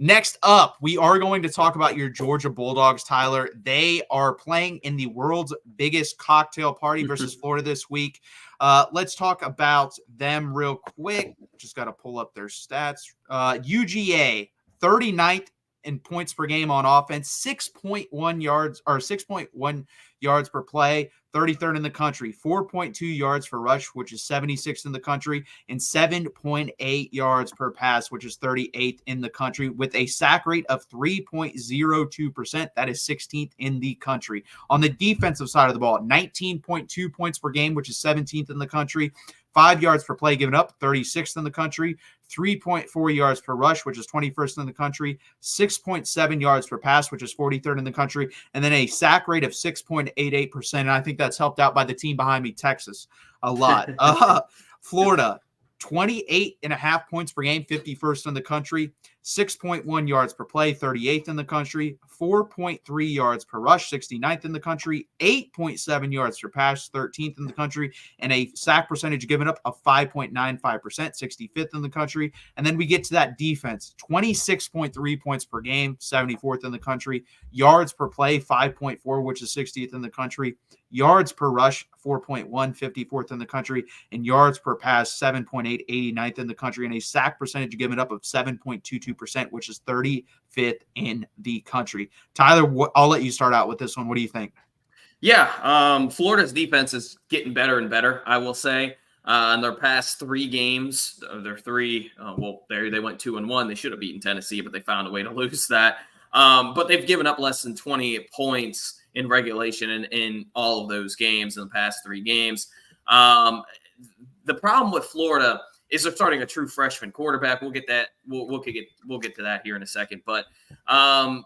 Next up, we are going to talk about your Georgia Bulldogs, Tyler. They are playing in the world's biggest cocktail party versus Florida this week. Let's talk about them real quick. Just got to pull up their stats. UGA, 39th in points per game on offense, 6.1 yards per play, 33rd in the country, 4.2 yards per rush, which is 76th in the country, and 7.8 yards per pass, which is 38th in the country, with a sack rate of 3.02%. That is 16th in the country. On the defensive side of the ball, 19.2 points per game, which is 17th in the country, 5 yards per play given up, 36th in the country, 3.4 yards per rush, which is 21st in the country, 6.7 yards per pass, which is 43rd in the country, and then a sack rate of 6.88%. And I think that's helped out by the team behind me, Texas, a lot. Florida, 28.5 points per game, 51st in the country, 6.1 yards per play, 38th in the country, 4.3 yards per rush, 69th in the country, 8.7 yards per pass, 13th in the country, and a sack percentage given up of 5.95%, 65th in the country. And then we get to that defense, 26.3 points per game, 74th in the country, yards per play, 5.4, which is 60th in the country, yards per rush, 4.1, 54th in the country, and yards per pass, 7.8, 89th in the country, and a sack percentage given up of 7.22%, which is 35th in the country. Tyler, I'll let you start out with this one. What do you think? Yeah, Florida's defense is getting better and better, I will say. In their past 3 games, their 3, they went 2-1. They should have beaten Tennessee, but they found a way to lose that. But they've given up less than 20 points in regulation in all of those games in the past 3 games. The problem with Florida is they're starting a true freshman quarterback. We'll get that. We'll get to that here in a second. But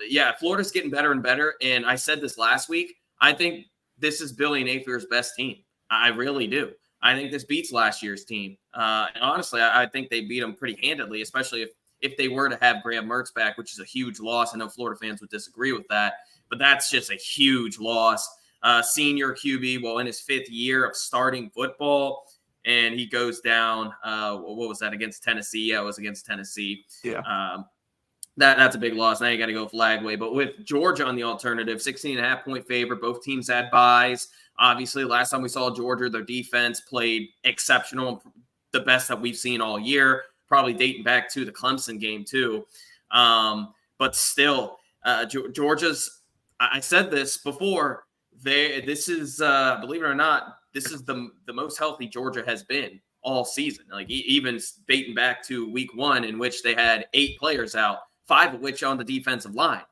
yeah, Florida's getting better and better. And I said this last week. I think this is Billy Napier's best team. I really do. I think this beats last year's team. And honestly, I think they beat them pretty handedly, especially if they were to have Graham Mertz back, which is a huge loss. I know Florida fans would disagree with that, but that's just a huge loss. Senior QB, in his 5th year of starting football, and he goes down. What was that, against Tennessee? Yeah, it was against Tennessee. Yeah. That's a big loss. Now you got to go Flagway. But with Georgia on the alternative, 16.5-point favorite. Both teams had byes. Obviously, last time we saw Georgia, their defense played exceptional, the best that we've seen all year, probably dating back to the Clemson game too. But still, Georgia's, I said this before, this is, believe it or not, this is the most healthy Georgia has been all season. Like even dating back to week 1, in which they had 8 players out, 5 of which on the defensive line.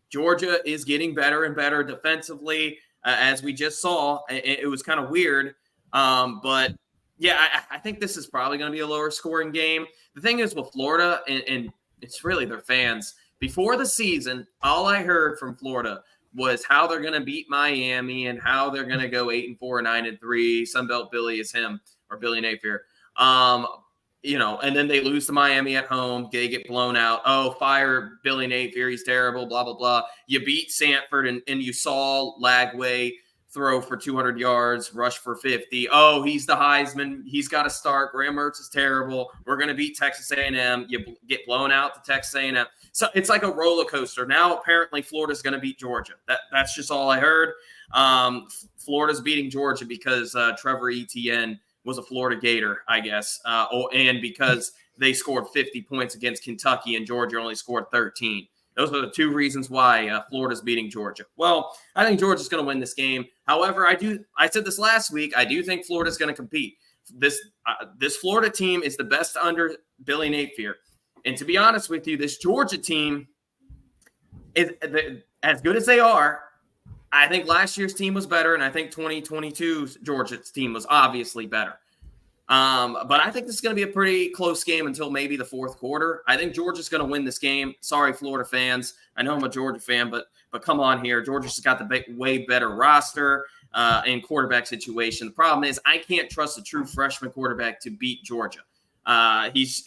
Georgia is getting better and better defensively, as we just saw. It was kind of weird, but yeah, I think this is probably going to be a lower scoring game. The thing is with Florida, and it's really their fans. Before the season, all I heard from Florida was how they're going to beat Miami and how they're going to go 8-4, 9-3. Sunbelt Billy is him, or Billy Napier. And then they lose to Miami at home. They get blown out. Oh, fire Billy Napier. He's terrible, blah, blah, blah. You beat Sanford, and you saw Lagway throw for 200 yards, rush for 50. Oh, he's the Heisman. He's got to start. Graham Mertz is terrible. We're going to beat Texas A&M. You get blown out to Texas A&M. So it's like a roller coaster. Now, apparently, Florida's going to beat Georgia. That's just all I heard. Florida's beating Georgia because Trevor Etienne was a Florida Gator, I guess, and because they scored 50 points against Kentucky and Georgia only scored 13. Those are the 2 reasons why Florida's beating Georgia. Well, I think Georgia's going to win this game. However, I said this last week, I do think Florida's going to compete. This Florida team is the best under Billy Napier. And to be honest with you, this Georgia team, is as good as they are, I think last year's team was better, and I think 2022's Georgia's team was obviously better. But I think this is going to be a pretty close game until maybe the 4th quarter. I think Georgia's going to win this game. Sorry, Florida fans. I know I'm a Georgia fan, but come on here. Georgia's got the way better roster and quarterback situation. The problem is I can't trust a true freshman quarterback to beat Georgia. Lagway's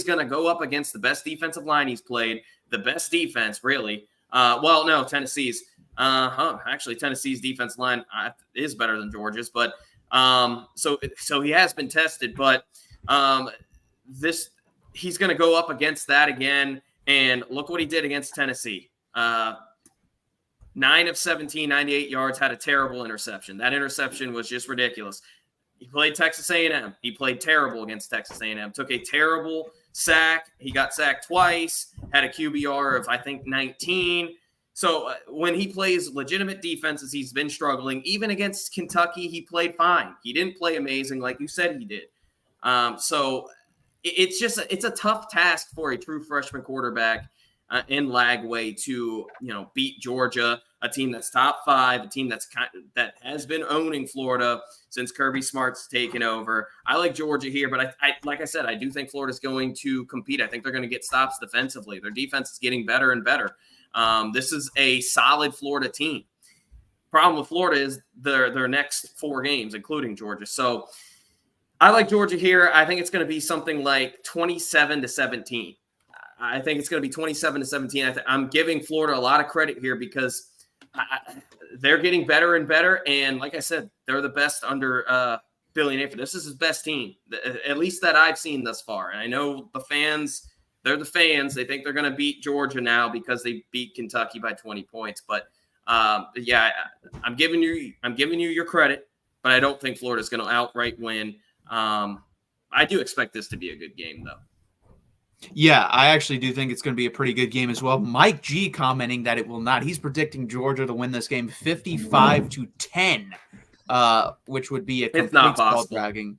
going to go up against the best defensive line he's played, the best defense, really. No, Tennessee's. Actually, Tennessee's defense line is better than Georgia's, but so he has been tested. But he's going to go up against that again, And look what he did against Tennessee. 9 of 17, 98 yards, had a terrible interception. That interception was just ridiculous. He played Texas A&M. He played terrible against Texas A&M. Took a terrible sack. He got sacked twice, had a QBR of, I think, 19. So when he plays legitimate defenses, he's been struggling. Even against Kentucky, he played fine. He didn't play amazing like you said he did. So it's a tough task for a true freshman quarterback in Lagway to beat Georgia, a team that's top 5, a team that has been owning Florida since Kirby Smart's taken over. I like Georgia here, but I like I said, I do think Florida's going to compete. I think they're going to get stops defensively. Their defense is getting better and better. This is a solid Florida team. Problem with Florida is their next 4 games, including Georgia. So I like Georgia here. I think it's going to be something like 27-17. I think it's going to be 27-17. I'm giving Florida a lot of credit here because they're getting better and better. And like I said, they're the best under Billy Napier. This is his best team, at least that I've seen thus far. And I know the fans, they're the fans. They think they're going to beat Georgia now because they beat Kentucky by 20 points. But yeah, I'm giving you your credit, but I don't think Florida's going to outright win. I do expect this to be a good game, though. Yeah, I actually do think it's going to be a pretty good game as well. Mike G commenting that it will not. He's predicting Georgia to win this game 55-10, which would be a complete ball dragging.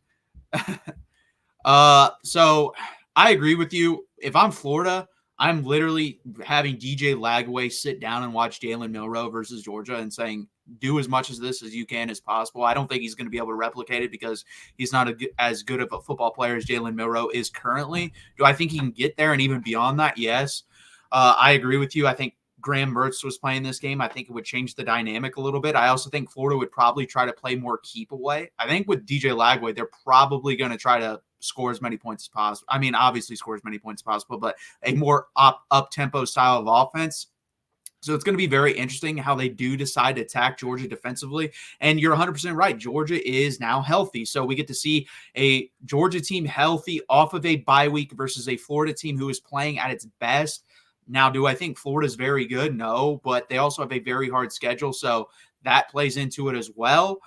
So I agree with you. If I'm Florida, I'm literally having DJ Lagway sit down and watch Jalen Milroe versus Georgia and saying, do as much of this as you can as possible. I don't think he's going to be able to replicate it because he's not as good of a football player as Jalen Milroe is currently. Do I think he can get there and even beyond that? Yes. I agree with you. I think Graham Mertz was playing this game. I think it would change the dynamic a little bit. I also think Florida would probably try to play more keep away. I think with DJ Lagway, they're probably going to try to score as many points as possible. I mean, obviously score as many points as possible, but a more up-tempo style of offense. So it's going to be very interesting how they do decide to attack Georgia defensively. And you're 100% right. Georgia is now healthy. So we get to see a Georgia team healthy off of a bye week versus a Florida team who is playing at its best. Now, do I think Florida's very good? No, but they also have a very hard schedule. So that plays into it as well.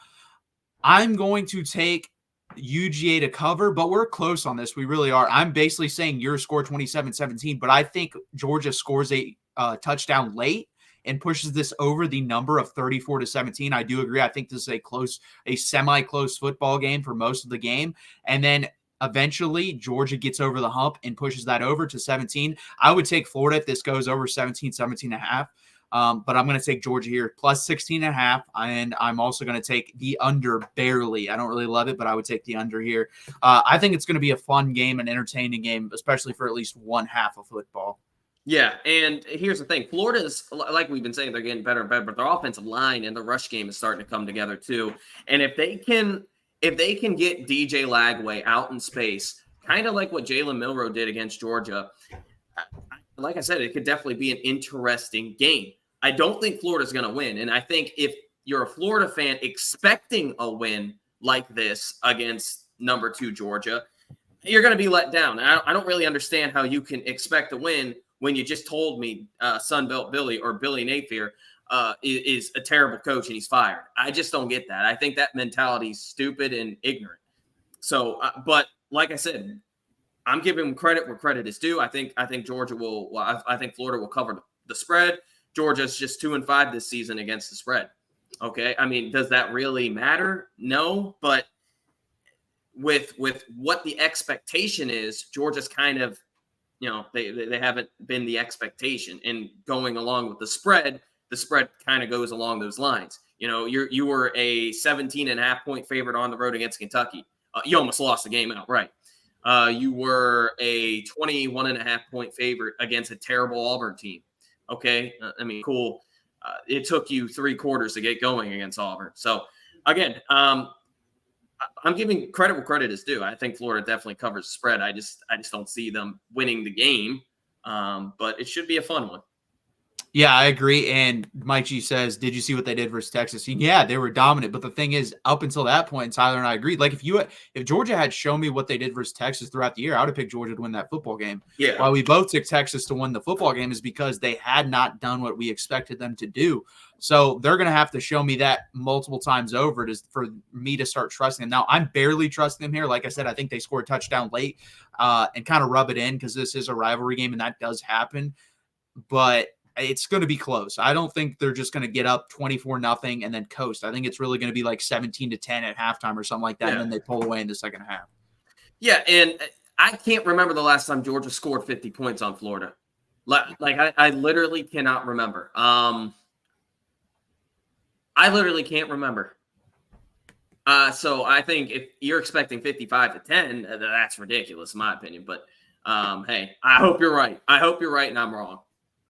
I'm going to take UGA to cover, but we're close on this. We really are. I'm basically saying your score 27-17, but I think Georgia scores a touchdown late and pushes this over the number of 34-17. I do agree. I think this is a semi-close football game for most of the game. And then eventually Georgia gets over the hump and pushes that over to 17. I would take Florida if this goes over 17.5. But I'm going to take Georgia here plus 16.5. And I'm also going to take the under barely. I don't really love it, but I would take the under here. I think it's going to be a fun game, an entertaining game, especially for at least one half of football. Yeah, and here's the thing. Florida's, like we've been saying, they're getting better and better, but their offensive line and the rush game is starting to come together too. And if they can get DJ Lagway out in space, kind of like what Jalen Milroe did against Georgia, like I said, it could definitely be an interesting game. I don't think Florida's going to win. And I think if you're a Florida fan expecting a win like this against number 2 Georgia, you're going to be let down. I don't really understand how you can expect a win when you just told me Sunbelt Billy or Billy Napier is a terrible coach and he's fired. I just don't get that. I think that mentality is stupid and ignorant. So, but like I said, I'm giving credit where credit is due. I think Georgia will. Well, I think Florida will cover the spread. Georgia's just 2-5 this season against the spread. Okay, I mean, does that really matter? No, but with what the expectation is, Georgia's kind of, they haven't been the expectation. And going along with the spread kind of goes along those lines. You were a 17.5 point favorite on the road against Kentucky. You almost lost the game outright. You were a 21.5 point favorite against a terrible Auburn team. Okay. I mean, cool. It took you 3 quarters to get going against Auburn. So again, I'm giving credit where credit is due. I think Florida definitely covers the spread. I just don't see them winning the game. But it should be a fun one. Yeah, I agree. And Mike G says, "Did you see what they did versus Texas?" And yeah, they were dominant. But the thing is, up until that point, Tyler and I agreed. Like if Georgia had shown me what they did versus Texas throughout the year, I would have picked Georgia to win that football game. Yeah. Why we both took Texas to win the football game is because they had not done what we expected them to do. So they're going to have to show me that multiple times over for me to start trusting them. Now I'm barely trusting them here. Like I said, I think they scored a touchdown late and kind of rub it in because this is a rivalry game and that does happen. But it's going to be close. I don't think they're just going to get up 24-0 and then coast. I think it's really going to be like 17-10 at halftime or something like that. Yeah. And then they pull away in the second half. Yeah. And I can't remember the last time Georgia scored 50 points on Florida. Like I literally cannot remember. I literally can't remember. So I think if you're expecting 55-10, that's ridiculous in my opinion. But hey, I hope you're right. I hope you're right and I'm wrong.